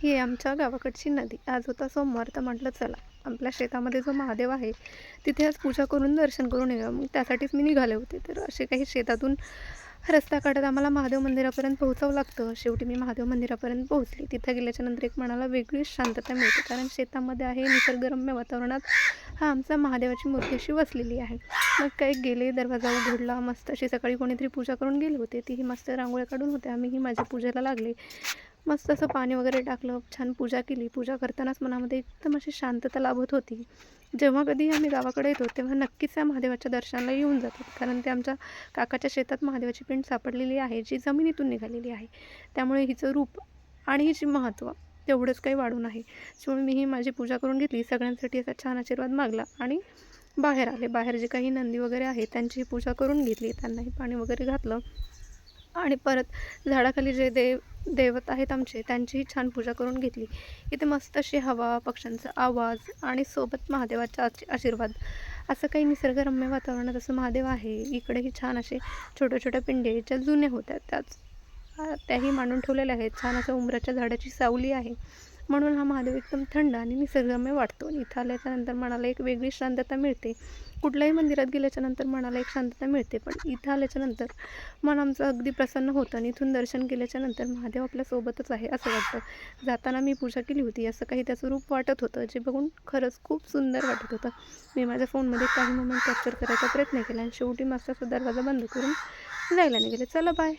ही आमच्या गावाकडची नदी. आज होता सोमवार, तर म्हटलं चला आपल्या शेतामध्ये जो महादेव आहे, तिथे आज पूजा करून दर्शन करून येऊया. मग त्यासाठीच मी निघाले होते. तर असे काही शेतातून रस्ता काढत आम्हाला महादेव मंदिरापर्यंत पोहोचावं लागतं. शेवटी मी महादेव मंदिरापर्यंत पोहोचली. तिथं गेल्याच्यानंतर एक मनाला वेगळीच शांतता मिळते. कारण शेतामध्ये आहे, निसर्गरम्य वातावरणात हा आमचा महादेवाची मूर्ती अशी वसलेली आहे. मग काही गेले, दरवाजा उघडला. मस्त अशी सकाळी कोणीतरी पूजा करून गेले होते. तीही मस्त रांगोळ्या काढून होते. आम्हीही माझ्या पूजेला लागले. मस्त असं पाणी वगैरे टाकलं, छान पूजा केली. पूजा करतानाच मनामध्ये एकदम अशी शांतता लाभत होती. जेव्हा कधी आम्ही गावाकडे येतो, तेव्हा नक्कीच या महादेवाच्या दर्शनाला येऊन जातो. कारण ते आमच्या काकाच्या शेतात महादेवाची पिंड सापडलेली आहे, जी जमिनीतून निघालेली आहे. त्यामुळे हिचं रूप आणि हिचे महत्त्व तेवढंच काही वाढून आहे. त्यामुळे मीही माझी पूजा करून घेतली. सगळ्यांसाठी असा छान आशीर्वाद मागला आणि बाहेर आले. बाहेर जे काही नंदी वगैरे आहेत, त्यांचीही पूजा करून घेतली. त्यांनाही पाणी वगैरे घातलं. आणि परत झाडाखाली जे दैवत आहेत आमचे, त्यांचीही छान पूजा करून घेतली. इथे मस्त अशी हवा, पक्ष्यांचा आवाज आणि सोबत महादेवाचा आशीर्वाद. असं काही निसर्गरम्य वातावरणात असं महादेव आहे. इकडेही छान असे छोट्या-छोट्या पिंडे ज्या जुन्या होत्या त्याही मांडून ठेवलेल्या आहेत. छान असं उंबराच्या झाडाची सावली आहे. म्हणून हा महादेव एकदम थंड आणि निसर्गरम्य वाटतो. आणि इथं आल्याच्यानंतर मनाला एक वेगळी शांतता मिळते. कुठल्याही मंदिरात गेल्याच्यानंतर मनाला एक शांतता मिळते. पण इथं आल्याच्यानंतर मन आमचं अगदी प्रसन्न होतं आणि इथून दर्शन केल्याच्यानंतर महादेव आपल्यासोबतच आहे असं वाटतं. जाताना मी पूजा केली होती असं काही त्याचं रूप वाटत होतं, जे बघून खरंच खूप सुंदर वाटत होतं. मी माझ्या फोनमध्ये काही मोमेंट कॅप्चर करायचा प्रयत्न केला आणि शेवटी मस्त असा दरवाजा बंद करून जायला निघाले. चला बाय.